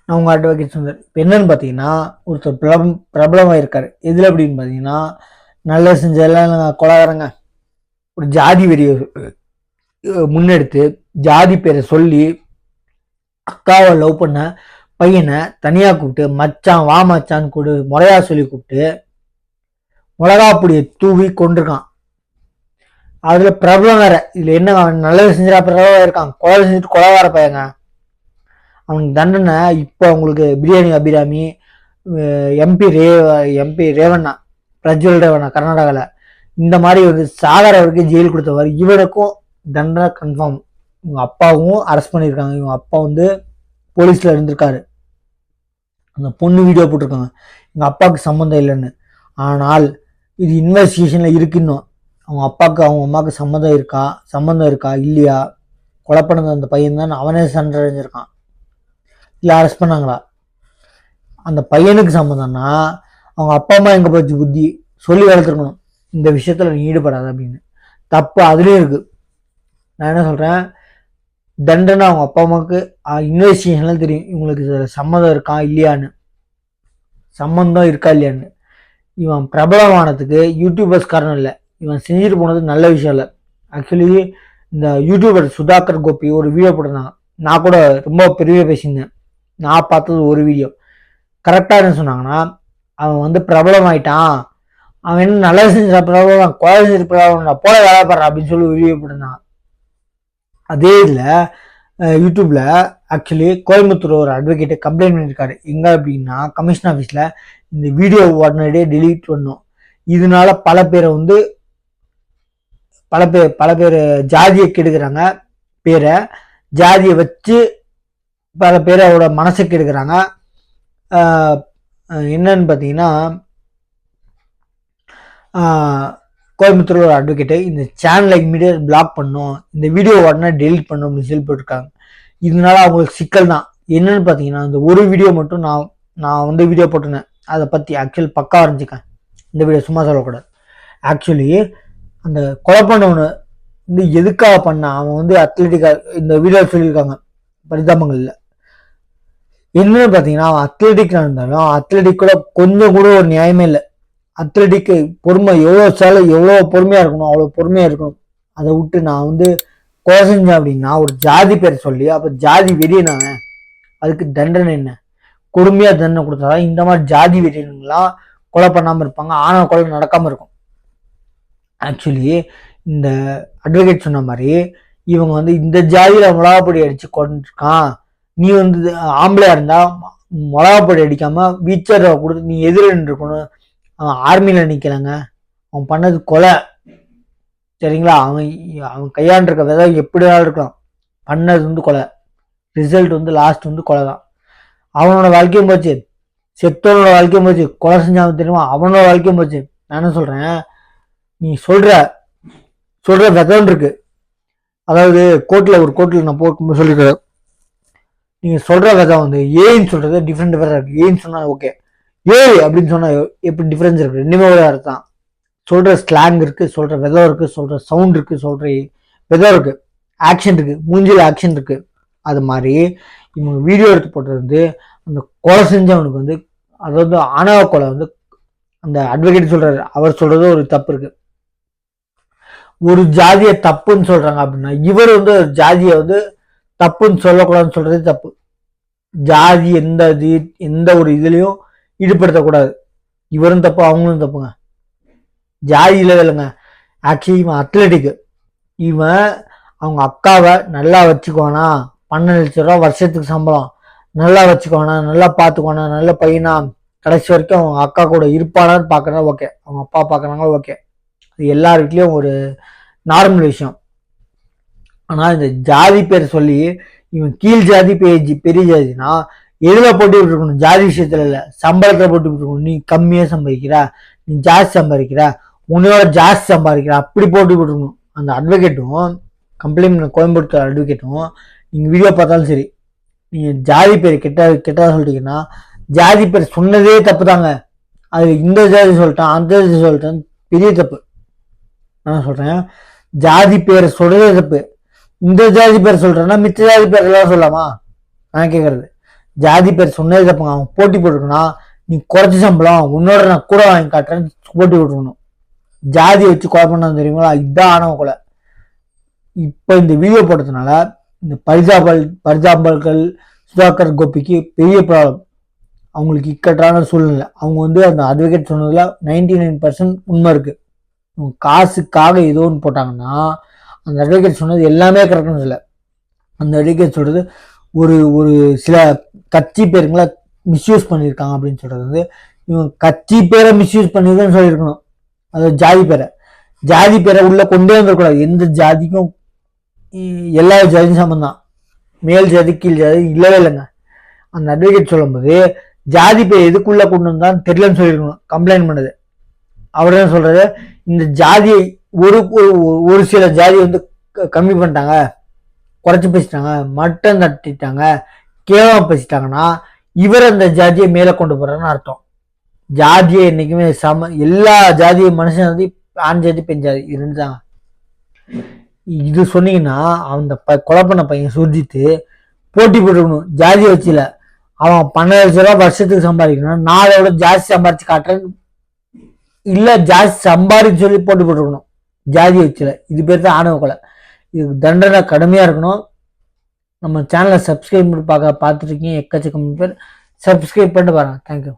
அவங்க அட்வொகேட் சுந்தர். இப்போ என்னன்னு பார்த்தீங்கன்னா, ஒருத்தர் பிரபலமாக இருக்காரு. எதில் அப்படின்னு பார்த்தீங்கன்னா, நல்ல செஞ்சதெல்லாம் கொலகாரங்க ஒரு ஜாதி வெறிய முன்னெடுத்து ஜாதி பேரை சொல்லி அக்காவை லவ் பண்ண பையனை தனியா கூப்பிட்டு மச்சான் வா மச்சான்னு கூடு முறையா சொல்லி கூப்பிட்டு மிளகா பொடியை தூவி கொண்டிருக்கான். அதுல பிரபலம் வேற. இதுல என்ன நல்லது செஞ்சா பிரபலம் இருக்கான், கொலை செஞ்சுட்டு கொலகார பையங்க. அவனுக்கு தண்டனை இப்போ அவங்களுக்கு பிரியாணி அபிராமி, எம்பி ரேவண்ணா, பிரஜ்வல் ரேவண்ணா கர்நாடகாவில் இந்த மாதிரி வந்து சாகர வரைக்கும் ஜெயில் கொடுத்தவர். இவனுக்கும் தண்டனை கன்ஃபார்ம். இவங்க அப்பாவும் அரெஸ்ட் பண்ணியிருக்காங்க. இவங்க அப்பா வந்து போலீஸ்ல இருந்திருக்காரு. அந்த பொண்ணு வீடியோ போட்டிருக்காங்க எங்க அப்பாவுக்கு சம்மந்தம் இல்லைன்னு. ஆனால் இது இன்வெஸ்டிகேஷன்ல இருக்குன்னு. அவங்க அப்பாவுக்கு அவங்க அம்மாவுக்கு சம்மந்தம் இருக்கா இல்லையா, கொலை பண்ணது அந்த பையன் தான் அவனே சண்டடைஞ்சிருக்கான். இல்லை அரெஸ்ட் பண்ணாங்களா? அந்த பையனுக்கு சம்மந்தம்னா அவங்க அப்பா அம்மா எங்க போச்சு புத்தி சொல்லி வளர்த்துருக்கணும், இந்த விஷயத்துல நீ ஈடுபடாத அப்படின்னு. தப்பு அதுலயும் இருக்கு. நான் என்ன சொல்றேன், தண்டனை அவங்க அப்பா அம்மாவுக்கு இன்வெஸ்டிகேஷன்ல தெரியும் இவங்களுக்கு சம்மந்தம் இருக்கா இல்லையான்னு. சம்மந்தம் இருக்கா இல்லையான்னு. இவன் பிரபலமானதுக்கு யூடியூபர்ஸ் காரணம் இல்லை, இவன் செஞ்சுட்டு போனது நல்ல விஷயம் இல்லை. ஆக்சுவலி இந்த யூடியூபர் சுதாகர் கோபி ஒரு வீடியோ போட்டிருந்தாங்க. நான் கூட ரொம்ப பெரிய பேசியிருந்தேன். நான் பார்த்தது ஒரு வீடியோ. கரெக்டாக என்ன சொன்னாங்கன்னா, அவன் வந்து பிரபலம் ஆயிட்டான், அவன் என்ன நல்லது செஞ்ச பிரபலம், கொலை செஞ்ச பிரபலம், போல வேலை பாடுறான் அப்படின்னு சொல்லி வீடியோ போட்டிருந்தாங்க. அதே இதில் யூடியூப்ல ஆக்சுவலி கோயம்புத்தூர் ஒரு அட்வொகேட் கம்ப்ளைண்ட் பண்ணியிருக்காரு. எங்க அப்படின்னா கமிஷன் ஆஃபீஸில் இந்த வீடியோ உடனடியே டெலீட் பண்ணும். இதனால பல பேர் ஜாதியை கெடுக்கிறாங்க, பேரை ஜாதியை வச்சு பல பேரோட மனசை கெடுக்கிறாங்க. என்னன்னு பார்த்தீங்கன்னா, கோயம்புத்தூர் ஒரு அட்வொகேட்டு இந்த சேனலை இமீடியட் பிளாக் பண்ணும், இந்த வீடியோ உடனே டெலிட் பண்ணும் அப்படின்னு சொல்லி போட்டிருக்காங்க. இதனால அவங்களுக்கு சிக்கல் தான். என்னன்னு பார்த்தீங்கன்னா, இந்த ஒரு வீடியோ மட்டும் நான் வந்து வீடியோ போட்டிருந்தேன், அதை பற்றி ஆக்சுவல் பக்கா வரைஞ்சிக்கேன். இந்த வீடியோ சும்மா சொல்லக்கூடாது. ஆக்சுவலி அந்த கொலை பண்ணவனு வந்து எதுக்காக பண்ண, அவன் வந்து அத்லெட்டிக்காக இந்த வீடியோ சொல்லியிருக்காங்க பரிதாபங்கள்ல. என்னன்னு பார்த்தீங்கன்னா, அவன் அத்லெட்டிக்காக இருந்தாலும் அத்லெட்டிக் கூட கொஞ்சம் கூட ஒரு நியாயமே இல்லை. அத்லெட்டிக்கு பொறுமை எவ்வளோ பொறுமையா இருக்கணும் அவ்வளோ பொறுமையா இருக்கணும். அதை விட்டு நான் வந்து கொலை செஞ்சேன் அப்படின்னா ஒரு ஜாதி பேர் சொல்லி அப்ப ஜாதி வெறியனாங்க, அதுக்கு தண்டனை என்ன? கொடுமையா தண்டனை கொடுத்தாதான் இந்த மாதிரி ஜாதி வெறியனுங்களாம் கொலை பண்ணாம இருப்பாங்க, ஆனா கொலை நடக்காம இருக்கும். ஆக்சுவலி இந்த அட்வொகேட் சொன்ன மாதிரி இவங்க வந்து இந்த ஜாதியில மிளகாப்பொடி அடிச்சு கொண்டிருக்கான், நீ வந்து ஆம்பளையா இருந்தா மிளகாப்பொடி அடிக்காம வீச்சரை கொடுத்து நீ எதிரில் இருக்கணும். அவன் ஆர்மியில நிக்கலங்க, அவன் பண்ணது கொலை. சரிங்களா? அவன் கையாண்டிருக்க விதை எப்படியா இருக்கலாம், பண்ணது வந்து கொலை. ரிசல்ட் வந்து லாஸ்ட் வந்து கொலை தான். அவனோட வாழ்க்கையும் போச்சு, செத்தவனோட வாழ்க்கையும் போச்சு. கொலை செஞ்சாலும் தெரியுமா, அவனோட வாழ்க்கையும் போச்சு. நான் என்ன சொல்றேன், நீ சொல்ற விதம் இருக்கு. அதாவது ஒரு கோர்ட்ல நான் போக்கும்போது சொல்லிக்கிறேன், நீங்க சொல்ற விதம் வந்து ஏன்னு சொல்றது டிஃப்ரெண்ட் வேற இருக்கு. ஏன்னு சொன்னா ஓகே, ஏய் அப்படின்னு சொன்னா எப்படி டிஃபரன்ஸ் இருக்கு? ரெண்டுமே ஒரு அர்த்தம். சொல்ற ஸ்லாங் இருக்கு, சொல்ற விதம் இருக்கு, சொல்ற சவுண்ட் இருக்கு, சொல்ற விதம் இருக்கு, ஆக்ஷன் இருக்கு, மூஞ்சில ஆக்ஷன் இருக்கு. அது மாதிரி இவங்க வீடியோ எடுத்து போட்டது வந்து அந்த கொலை செஞ்சவனுக்கு வந்து, அதாவது ஆணவ கொலை வந்து அந்த அட்வொகேட் சொல்றாரு, அவர் சொல்றது ஒரு தப்பு இருக்கு. ஒரு ஜாதியை தப்புன்னு சொல்றாங்க அப்படின்னா இவர் வந்து ஜாதியை வந்து தப்புன்னு சொல்லக்கூடாதுன்னு சொல்றதே தப்பு. ஜாதி எந்த ஒரு இதுலயும் ஈடுபடுத்தக்கூடாது. இவரும் தப்பு அவங்களும் தப்புங்க. ஜாதியில இல்லைங்க. ஆக்சுவலி இவன் அத்லெட்டிக், இவன் அவங்க அக்காவை நல்லா வச்சுக்குவானா, 12 லட்சம் ரூபா வருஷத்துக்கு சம்பளம், நல்லா வச்சுக்குவானா, நல்லா பார்த்துக்குவானா, நல்ல பையனா, கடைசி வரைக்கும் அவங்க அக்கா கூட இருப்பானான்னு பார்க்கறதா ஓகே, அவங்க அப்பா பார்க்கறாங்க ஓகே, அது எல்லார் வீட்லயும் ஒரு நார்மல் விஷயம். ஆனா இந்த ஜாதி பேர் சொல்லி இவன் கீழ் ஜாதி பெரிய ஜாதினா எதுல போட்டு விட்டுருக்கணும்? ஜாதி விஷயத்துல இல்ல, சம்பளத்தை போட்டு விட்டுருக்கணும். நீ கம்மியா சம்பாதிக்கிற, நீ ஜாஸ்தி சம்பாதிக்கிற, உன்னோட ஜாஸ்தி சம்பாதிக்கிற, அப்படி போட்டு விட்டுருக்கணும். அந்த அட்வொகேட்டும் கம்ப்ளைண்ட் கோயம்புத்தூர் அட்வொகேட்டும் நீங்க வீடியோ பார்த்தாலும் சரி, நீங்க ஜாதி பேர் கெட்டதா சொல்லிட்டீங்கன்னா, ஜாதி பேர் சொன்னதே தப்பு தாங்க. அது இந்த ஜாதி சொல்லிட்டான் அந்த ஜாதி சொல்லிட்டான், பெரிய தப்பு. நான் சொல்றேன், ஜாதி பேர் சொல்றதே தப்பு. இந்த ஜாதி பேர் சொல்றேன்னா மிச்ச ஜாதி பேர் எல்லாம் சொல்லாமா? நான் கேட்கறது, ஜாதி பேர் சொன்னது தப்புங்க. அவங்க போட்டி போட்டுருக்கணும். நீ குறைச்ச சம்பளம் உன்னோட நான் கூட வாங்கி காட்டுறேன்னு போட்டி போட்டுருக்கணும். ஜாதி வச்சு கொலை பண்ண தெரியுங்களா? இதுதான் ஆணவ கொலை. இப்போ இந்த வீடியோ போட்டதுனால இந்த பரிதாபல்கள் சுதாகர் கோபிக்கு பெரிய ப்ராப்ளம். அவங்களுக்கு இக்கட்டான சூழ்நிலை. அவங்க அந்த அட்வொகேட் சொன்னதுல 99% உண்மை இருக்கு. காசுக்காக ஏதோ ஒன்று போட்டாங்கன்னா அந்த அட்வொகேட் சொன்னது எல்லாமே கரெக்டான இல்லை. அந்த அட்வொகேட் சொல்றது ஒரு ஒரு சில கட்சி பேருங்களை மிஸ்யூஸ் பண்ணியிருக்காங்க அப்படின்னு சொல்றது இவங்க கட்சி பேரை மிஸ்யூஸ் பண்ணிருக்கேன்னு சொல்லியிருக்கணும். அதாவது ஜாதி பேரை உள்ள கொண்டே வந்துடக்கூடாது. எந்த ஜாதிக்கும் எல்லா ஜாதியும் சம்பந்தம், மேல் ஜாதி கீழ் ஜாதி இல்லவே இல்லைங்க. அந்த அட்வொகேட் சொல்லும் போது ஜாதி பேர் எதுக்குள்ள கொண்டு வந்தான்னு தெரியலன்னு சொல்லியிருக்கணும். கம்ப்ளைண்ட் பண்ணது அவர் என்ன சொல்றது, இந்த ஜாதியை ஒரு சில ஜாதி கம்மி பண்ணிட்டாங்க, குறைச்சி பேசிட்டாங்க, மட்டம் தட்டிட்டாங்க, கேவலம் பேசிட்டாங்கன்னா இவர் அந்த ஜாதியை மேல கொண்டு போறாருன்னு அர்த்தம். ஜாதியை என்னைக்குமே எல்லா ஜாதியும் மனுஷன் ஆண் ஜாதி பெண் ஜாதி இது ரெண்டு தாங்க. இது சொன்னீங்கன்னா அந்த கொலை பண்ண பையன் சுர்ஜித்து போட்டி போட்டுக்கணும். ஜாதியை வச்சுல அவன் 12,00,000 வருஷத்துக்கு சம்பாதிக்கணும், நான் அதோட ஜாஸ்தி சம்பாதிச்சு காட்டுறேன் இல்ல ஜாஸ்தி சம்பாதிச்சு சொல்லி போட்டி போட்டுருக்கணும். ஜாதி வச்சுல இது பேர் தான் ஆணவ கொலை. இதுக்கு தண்டனை கடுமையா இருக்கணும். நம்ம சேனலை சப்ஸ்கிரைப் பார்த்துட்டு இருக்கீங்க எக்கச்சக்கம் பேர், சப்ஸ்கிரைப் பண்ணிட்டு பாருங்க. தேங்க்யூ.